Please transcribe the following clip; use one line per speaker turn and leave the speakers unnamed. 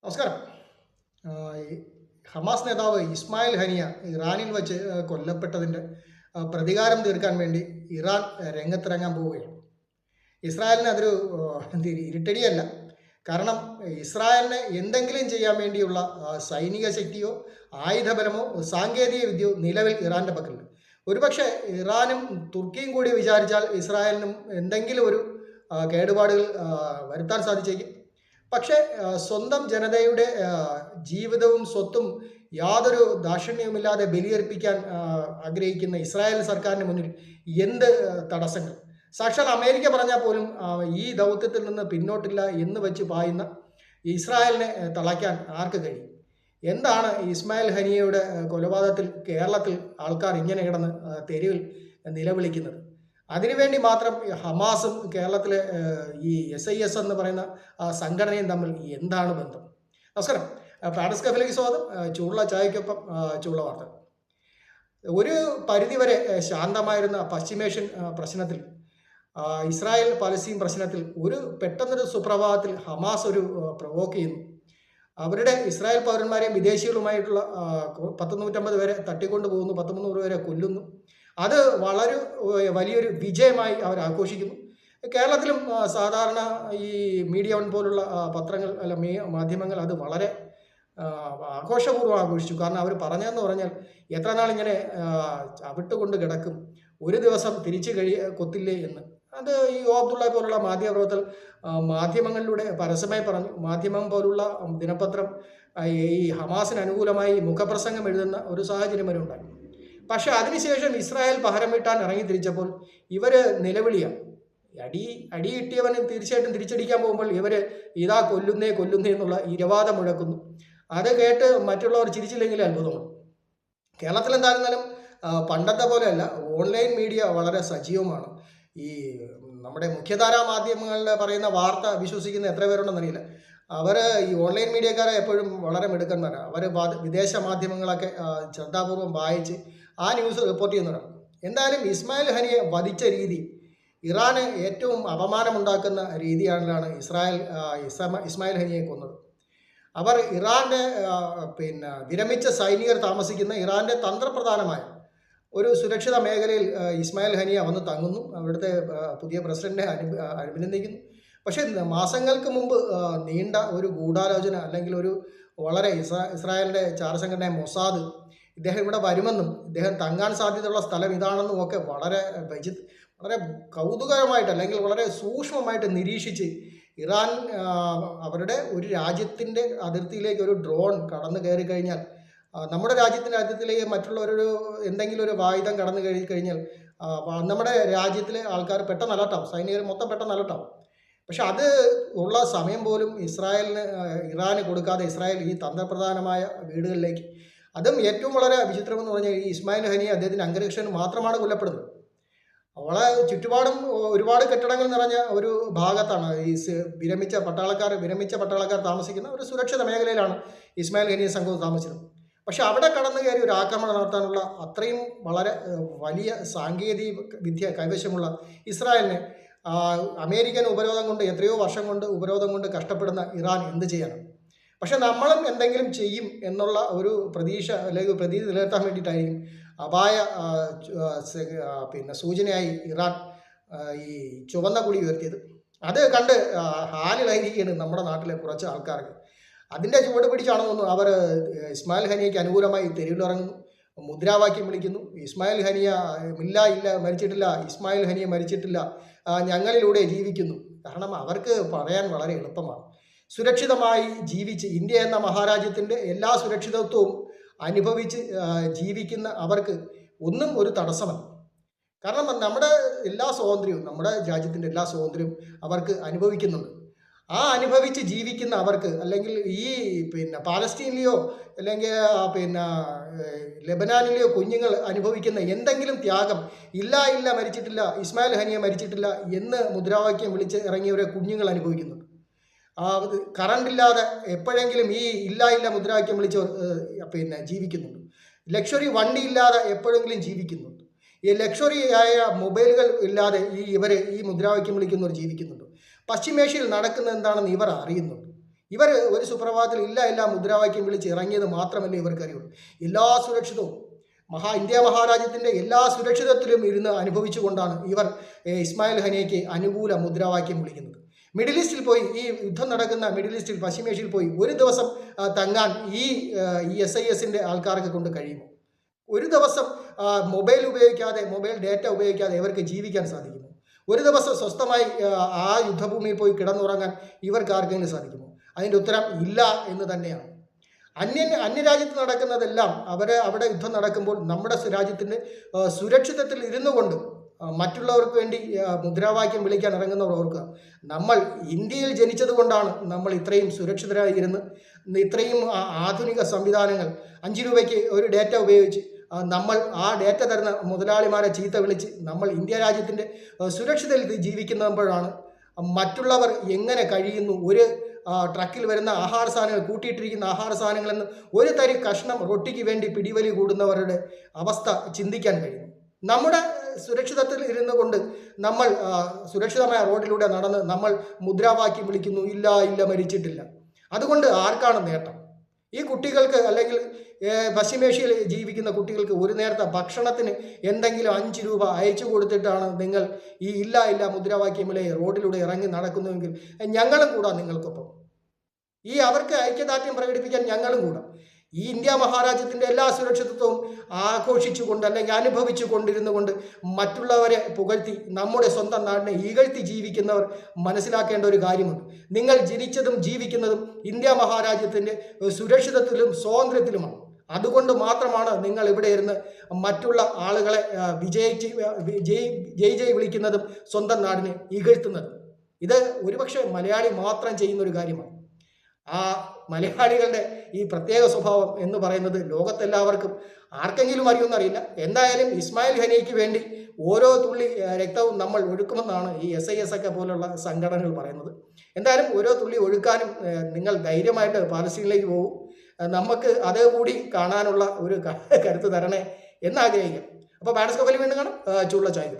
നമസ്കാരം. ഈ ഹമാസ് നേതാവ് ഇസ്മായിൽ ഹനിയ ഇറാനിൽ വച്ച് കൊല്ലപ്പെട്ടതിൻ്റെ പ്രതികാരം തീർക്കാൻ വേണ്ടി ഇറാൻ രംഗത്തിറങ്ങാൻ പോവുകയാണ്. ഇസ്രായേലിന് അതൊരു ഇരുട്ടടിയല്ല. കാരണം ഇസ്രായേലിനെ എന്തെങ്കിലും ചെയ്യാൻ വേണ്ടിയുള്ള സൈനിക ശക്തിയോ ആയുധബലമോ സാങ്കേതിക വിദ്യയോ നിലവിൽ ഇറാൻ്റെ പക്കലുണ്ട്. ഒരുപക്ഷെ ഇറാനും തുർക്കിയും കൂടി വിചാരിച്ചാൽ ഇസ്രായേലിനും എന്തെങ്കിലും ഒരു കേടുപാടുകൾ വരുത്താൻ സാധിച്ചേക്കും. പക്ഷേ സ്വന്തം ജനതയുടെ ജീവിതവും സ്വത്തും യാതൊരു ദാക്ഷിണ്യവുമില്ലാതെ ബലിയർപ്പിക്കാൻ ആഗ്രഹിക്കുന്ന ഇസ്രായേൽ സർക്കാരിന് മുന്നിൽ എന്ത് തടസ്സങ്ങൾ? സാക്ഷാൽ അമേരിക്ക പറഞ്ഞാൽ പോലും ഈ ദൗത്യത്തിൽ നിന്ന് പിന്നോട്ടില്ല എന്ന് വെച്ച് പായുന്ന ഇസ്രായേലിനെ തളയ്ക്കാൻ ആർക്ക് കഴിയും? എന്താണ് ഇസ്മായിൽ ഹനിയയുടെ കൊലപാതകത്തിൽ കേരളത്തിൽ ആൾക്കാർ ഇങ്ങനെ കിടന്ന് തെരുവിൽ നിലവിളിക്കുന്നത്? അതിനുവേണ്ടി മാത്രം ഹമാസും കേരളത്തിലെ ഈ SIS എന്ന് പറയുന്ന സംഘടനയും തമ്മിൽ എന്താണ് ബന്ധം? നമസ്കാരം. പാഡസ് കഫിലേക്ക് സ്വാഗതം. ചൂടുള്ള ചായക്കൊപ്പം ചൂടുള്ള വാർത്ത. ഒരു പരിധിവരെ ശാന്തമായിരുന്ന പശ്ചിമേഷ്യൻ പ്രശ്നത്തിൽ, ഇസ്രായേൽ പലസ്തീൻ പ്രശ്നത്തിൽ ഒരു പെട്ടെന്നൊരു സുപ്രഭാതത്തിൽ ഹമാസ് ഒരു പ്രൊവോക്ക് ചെയ്യുന്നു. അവരുടെ ഇസ്രായേൽ പൗരന്മാരെയും വിദേശികളുമായിട്ടുള്ള 150 പേരെ തട്ടിക്കൊണ്ടു പോകുന്നു, 100 പേരെ കൊല്ലുന്നു. അത് വളരെ വലിയൊരു വിജയമായി അവർ ആഘോഷിക്കുന്നു. കേരളത്തിലും സാധാരണ ഈ മീഡിയ വൺ പോലുള്ള പത്രങ്ങൾ മാധ്യമങ്ങൾ അത് വളരെ ആഘോഷപൂർവ്വം ആഘോഷിച്ചു. കാരണം അവർ പറഞ്ഞതെന്ന് പറഞ്ഞാൽ എത്ര നാളിങ്ങനെ വിട്ടുകൊണ്ട് കിടക്കും, ഒരു ദിവസം തിരിച്ചു കൊത്തില്ലേ എന്ന്. അത് ഈ അബ്ദുള്ള പോലുള്ള മാധ്യമപ്രവർത്തകർ മാധ്യമങ്ങളിലൂടെ പരസ്യമായി പറഞ്ഞു. മാധ്യമം പോലുള്ള ദിനപത്രം ഈ ഹമാസിന് അനുകൂലമായി മുഖപ്രസംഗം എഴുതുന്ന ഒരു സാഹചര്യം വരെ ഉണ്ടായി. പക്ഷെ അതിനുശേഷം ഇസ്രായേൽ പഹരം വീട്ടാൻ ഇറങ്ങി തിരിച്ചപ്പോൾ ഇവർ നിലവിളിയാണ്. അടി കിട്ടിയവന് തീർച്ചയായിട്ടും തിരിച്ചടിക്കാൻ പോകുമ്പോൾ ഇവർ ഇതാ കൊല്ലുന്നേ എന്നുള്ള ഇരവാദം മുഴക്കുന്നു. അത് കേട്ട് മറ്റുള്ളവർ ചിരിച്ചില്ലെങ്കിൽ അത്ഭുതമാണ്. കേരളത്തിൽ എന്തായിരുന്നാലും പണ്ടത്തെ പോലെയല്ല, ഓൺലൈൻ മീഡിയ വളരെ സജീവമാണ്. ഈ നമ്മുടെ മുഖ്യധാരാ മാധ്യമങ്ങളിൽ പറയുന്ന വാർത്ത വിശ്വസിക്കുന്ന എത്ര പേരുണ്ടെന്നറിയില്ല. അവർ ഈ ഓൺലൈൻ മീഡിയക്കാരെ എപ്പോഴും വളരെ മിടുക്കന്മാരാണ്. അവർ വിദേശ മാധ്യമങ്ങളൊക്കെ ശ്രദ്ധാപൂർവം വായിച്ച് ആ ന്യൂസ് റിപ്പോർട്ട് ചെയ്യുന്നവരാണ്. എന്തായാലും ഇസ്മായിൽ ഹനിയെ വധിച്ച രീതി ഇറാന് ഏറ്റവും അപമാനമുണ്ടാക്കുന്ന രീതിയാണ് ഇസ്മായിൽ ഹനിയെ കൊന്നത്. അവർ ഇറാൻ്റെ വിരമിച്ച സൈനികർ താമസിക്കുന്ന ഇറാൻ്റെ തന്ത്രപ്രധാനമായ ഒരു സുരക്ഷിത മേഖലയിൽ ഇസ്മായിൽ ഹനിയ വന്ന് തങ്ങുന്നു. അവിടുത്തെ പുതിയ പ്രസിഡന്റിനെ അഭിനന്ദിക്കുന്നു. പക്ഷേ മാസങ്ങൾക്ക് മുമ്പ് നീണ്ട ഒരു ഗൂഢാലോചന അല്ലെങ്കിൽ ഒരു വളരെ ഇസ്രായേലിൻ്റെ ചാരസംഘടന മൊസാദ് ഇദ്ദേഹം ഇവിടെ വരുമെന്നും ഇദ്ദേഹം തങ്ങാൻ സാധ്യതയുള്ള സ്ഥലം ഇതാണെന്നും ഒക്കെ വളരെ കൗതുകരമായിട്ട് അല്ലെങ്കിൽ വളരെ സൂക്ഷ്മമായിട്ട് നിരീക്ഷിച്ച് ഇറാൻ അവരുടെ ഒരു രാജ്യത്തിൻ്റെ അതിർത്തിയിലേക്ക് ഒരു ഡ്രോൺ കടന്നു കയറി കഴിഞ്ഞാൽ, നമ്മുടെ രാജ്യത്തിൻ്റെ അതിർത്തിയിലേക്ക് മറ്റുള്ളവരൊരു എന്തെങ്കിലും ഒരു ആയുധം കടന്നു കഴിഞ്ഞാൽ നമ്മുടെ രാജ്യത്തിലെ ആൾക്കാർ പെട്ടെന്ന് അലർട്ടാവും, സൈനികർ മൊത്തം പെട്ടെന്ന് അലർട്ടാവും. പക്ഷെ അത് ഉള്ള സമയം പോലും ഇറാന് കൊടുക്കാതെ ഇസ്രായേൽ ഈ തന്ത്രപ്രധാനമായ വീടുകളിലേക്ക്, അതും ഏറ്റവും വളരെ വിചിത്രമെന്ന് പറഞ്ഞാൽ ഈ ഇസ്മായിൽ ഹനിയ അദ്ദേഹത്തിൻ്റെ അംഗരക്ഷകൻ മാത്രമാണ് കൊല്ലപ്പെടുന്നത്. അവളെ ചുറ്റുപാടും ഒരുപാട് കെട്ടിടങ്ങൾ നിറഞ്ഞ ഒരു ഭാഗത്താണ് ഈ വിരമിച്ച പട്ടാളക്കാർ താമസിക്കുന്ന ഒരു സുരക്ഷിത മേഖലയിലാണ് ഇസ്മായിൽ ഹനിയ സംഘവും താമസിച്ചത്. പക്ഷെ അവിടെ കടന്നു കയറി ഒരു ആക്രമണം നടത്താനുള്ള അത്രയും വളരെ വലിയ സാങ്കേതിക വിദ്യ കൈവശമുള്ള ഇസ്രായേലിനെ അമേരിക്കൻ ഉപരോധം കൊണ്ട് എത്രയോ വർഷം കൊണ്ട് ഉപരോധം കൊണ്ട് കഷ്ടപ്പെടുന്ന ഇറാൻ എന്ത് ചെയ്യാനാണ്? പക്ഷെ നമ്മളും എന്തെങ്കിലും ചെയ്യും എന്നുള്ള ഒരു പ്രതീക്ഷ അല്ലെങ്കിൽ പ്രതീതി നിലനിർത്താൻ വേണ്ടിയിട്ടായിരിക്കും അപായ സൂചനയായി ഇറാൻ ഈ ചുവന്ന കൊടി ഉയർത്തിയത്. അത് കണ്ട് ഹാലിലായിരിക്കുകയാണ് നമ്മുടെ നാട്ടിലെ കുറച്ച് ആൾക്കാർക്ക്. അതിൻ്റെ ചുവട് പിടിച്ചാണെന്ന് തോന്നുന്നു അവർ ഇസ്മായിൽ ഹനിയയ്ക്ക് അനുകൂലമായി തെരുവിലിറങ്ങുന്നു, മുദ്രാവാക്യം വിളിക്കുന്നു. ഇസ്മായിൽ ഹനിയ മരിച്ചിട്ടില്ല, ഇസ്മായിൽ ഹനിയ മരിച്ചിട്ടില്ല, ഞങ്ങളിലൂടെ ജീവിക്കുന്നു. കാരണം അവർക്ക് പറയാൻ വളരെ എളുപ്പമാണ്. സുരക്ഷിതമായി ജീവിച്ച് ഇന്ത്യ എന്ന മഹാരാജ്യത്തിൻ്റെ എല്ലാ സുരക്ഷിതത്വവും അനുഭവിച്ച് ജീവിക്കുന്ന അവർക്ക് ഒന്നും ഒരു തടസ്സമല്ല. കാരണം നമ്മുടെ എല്ലാ സ്വാതന്ത്ര്യവും, നമ്മുടെ രാജ്യത്തിൻ്റെ എല്ലാ സ്വാതന്ത്ര്യവും അവർക്ക് അനുഭവിക്കുന്നുണ്ട്. ആ അനുഭവിച്ച് ജീവിക്കുന്ന അവർക്ക്, അല്ലെങ്കിൽ ഈ പാലസ്തീനിലെയോ അല്ലെങ്കിൽ ലെബനാനിലെയോ കുഞ്ഞുങ്ങൾ അനുഭവിക്കുന്ന എന്തെങ്കിലും ത്യാഗം, ഇല്ല മരിച്ചിട്ടില്ല, ഇസ്മായിൽ ഹനിയ മരിച്ചിട്ടില്ല എന്ന് മുദ്രാവാക്യം വിളിച്ച് ഇറങ്ങിയവരെ കുഞ്ഞുങ്ങൾ അനുഭവിക്കുന്നുണ്ട്. കറണ്ടില്ലാതെ എപ്പോഴെങ്കിലും ഈ ഇല്ല മുദ്രാവാക്യം വിളിച്ച് ജീവിക്കുന്നുണ്ട്. ലക്ഷറി വണ്ടി ഇല്ലാതെ എപ്പോഴെങ്കിലും ജീവിക്കുന്നുണ്ട്. ഈ ലക്ഷറി ആയ മൊബൈലുകൾ ഇല്ലാതെ ഈ മുദ്രാവാക്യം വിളിക്കുന്നവർ ജീവിക്കുന്നുണ്ട്. പശ്ചിമേഷ്യയിൽ നടക്കുന്ന എന്താണെന്ന് ഇവർ അറിയുന്നുണ്ട്. ഇവർ ഒരു സുപ്രഭാതത്തിൽ ഇല്ല ഇല്ല മുദ്രാവാക്യം വിളിച്ച് ഇറങ്ങിയത് മാത്രമല്ല ഇവർക്കറിയുള്ളൂ. എല്ലാ സുരക്ഷിതവും ഇന്ത്യ മഹാരാജ്യത്തിൻ്റെ എല്ലാ സുരക്ഷിതത്വത്തിലും ഇരുന്ന് അനുഭവിച്ചുകൊണ്ടാണ് ഇവർ ഇസ്മായിൽ ഹനിയയ്ക്ക് അനുകൂല മുദ്രാവാക്യം വിളിക്കുന്നത്. മിഡിൽ ഈസ്റ്റിൽ പോയി, ഈ യുദ്ധം നടക്കുന്ന മിഡിൽ ഈസ്റ്റിൽ പശ്ചിമേഷ്യയിൽ പോയി ഒരു ദിവസം തങ്ങാൻ ഈ SISൻ്റെ ആൾക്കാർക്ക് കൊണ്ട് കഴിയുമോ? ഒരു ദിവസം മൊബൈൽ ഡാറ്റ ഉപയോഗിക്കാതെ ഇവർക്ക് ജീവിക്കാൻ സാധിക്കുമോ? ഒരു ദിവസം സ്വസ്ഥമായി ആ യുദ്ധഭൂമിയിൽ പോയി കിടന്നുറങ്ങാൻ ഇവർക്ക് ആർക്കെങ്കിലും സാധിക്കുമോ? അതിൻ്റെ ഉത്തരം ഇല്ല എന്ന് തന്നെയാണ്. അന്യരാജ്യത്ത് നടക്കുന്നതെല്ലാം അവിടെ യുദ്ധം നടക്കുമ്പോൾ നമ്മുടെ രാജ്യത്തിൻ്റെ സുരക്ഷിതത്തിൽ ഇരുന്നു കൊണ്ട് മറ്റുള്ളവർക്ക് വേണ്ടി മുദ്രാവാക്യം വിളിക്കാൻ ഇറങ്ങുന്നവർ ഓർക്കുക, നമ്മൾ ഇന്ത്യയിൽ ജനിച്ചതുകൊണ്ടാണ് നമ്മൾ ഇത്രയും സുരക്ഷിതരായി ഇരുന്ന് ഇത്രയും ആധുനിക സംവിധാനങ്ങൾ 5 രൂപയ്ക്ക് ഒരു ഡാറ്റ ഉപയോഗിച്ച് നമ്മൾ ആ ഡാറ്റ തരുന്ന മുതലാളിമാരെ ചീത്ത വിളിച്ച് നമ്മൾ ഇന്ത്യ രാജ്യത്തിൻ്റെ സുരക്ഷിതയിൽ ജീവിക്കുമ്പോഴാണ് മറ്റുള്ളവർ എങ്ങനെ കഴിയുന്നു. ഒരു ട്രക്കിൽ വരുന്ന ആഹാര സാധനങ്ങൾ, കൂട്ടിയിട്ടിരിക്കുന്ന ആഹാര സാധനങ്ങളിൽ നിന്ന് ഒരു തരി കഷ്ണം റൊട്ടിക്ക് വേണ്ടി പിടിവലി കൂടുന്നവരുടെ അവസ്ഥ ചിന്തിക്കാൻ കഴിയും. നമ്മുടെ സുരക്ഷിതത്തിൽ ഇരുന്നു കൊണ്ട് നമ്മൾ സുരക്ഷിതമായ റോഡിലൂടെ നടന്ന് നമ്മൾ മുദ്രാവാക്യം വിളിക്കുന്നു, ഇല്ല ഇല്ല മരിച്ചിട്ടില്ല. അതുകൊണ്ട് ആർക്കാണ് നേട്ടം? ഈ കുട്ടികൾക്ക്, അല്ലെങ്കിൽ പശ്ചിമേഷ്യയിൽ ജീവിക്കുന്ന കുട്ടികൾക്ക് ഒരു നേരത്തെ ഭക്ഷണത്തിന് എന്തെങ്കിലും 5 രൂപ അയച്ചു കൊടുത്തിട്ടാണ് നിങ്ങൾ ഈ ഇല്ല ഇല്ല മുദ്രാവാക്യമിലെ റോഡിലൂടെ ഇറങ്ങി നടക്കുന്നുവെങ്കിൽ ഞങ്ങളും കൂടാം നിങ്ങൾക്കൊപ്പം. അവർക്ക് ഐക്യദാർഢ്യം പ്രകടിപ്പിക്കാൻ ഞങ്ങളും കൂടാം. ഈ ഇന്ത്യ മഹാരാജ്യത്തിൻ്റെ എല്ലാ സുരക്ഷിതത്വവും ആഘോഷിച്ചുകൊണ്ട് അല്ലെങ്കിൽ അനുഭവിച്ചു കൊണ്ടിരുന്നു കൊണ്ട് മറ്റുള്ളവരെ പുകഴ്ത്തി നമ്മുടെ സ്വന്തം നാടിനെ ഇകഴ്ത്തി ജീവിക്കുന്നവർ മനസ്സിലാക്കേണ്ട ഒരു കാര്യമുണ്ട്. നിങ്ങൾ ജനിച്ചതും ജീവിക്കുന്നതും ഇന്ത്യ മഹാരാജ്യത്തിൻ്റെ സുരക്ഷിതത്വത്തിലും സ്വാതന്ത്ര്യത്തിലുമാണ്. അതുകൊണ്ട് മാത്രമാണ് നിങ്ങൾ ഇവിടെ ഇരുന്ന് മറ്റുള്ള ആളുകളെ ജയ് വിളിക്കുന്നതും സ്വന്തം നാടിനെ ഇകഴ്ത്തുന്നതും. ഇത് ഒരുപക്ഷെ മലയാളി മാത്രം ചെയ്യുന്നൊരു കാര്യമാണ്. ആ മലയാളികളുടെ ഈ പ്രത്യേക സ്വഭാവം എന്ന് പറയുന്നത് ലോകത്തെല്ലാവർക്കും ആർക്കെങ്കിലും അറിയുമെന്നറിയില്ല. എന്തായാലും ഇസ്മായിൽ ഹനിയയ്ക്ക് വേണ്ടി ഓരോ തുള്ളി രക്തവും നമ്മൾ ഒഴുക്കുമെന്നാണ് ഈ SIS ഒക്കെ പോലുള്ള സംഘടനകൾ പറയുന്നത്. എന്തായാലും ഓരോ തുള്ളി ഒഴുക്കാനും നിങ്ങൾ ധൈര്യമായിട്ട് പാലസ്തീനിലേക്ക് പോകും. നമുക്ക് അത് കൂടി കാണാനുള്ള ഒരു കരുത്ത് തരണേ എന്നാഗ്രഹിക്കാം. അപ്പോൾ ബാഡസ്കോപ്പിൽ വീണ്ടും കാണാം. ചൂടുള്ള ചായ.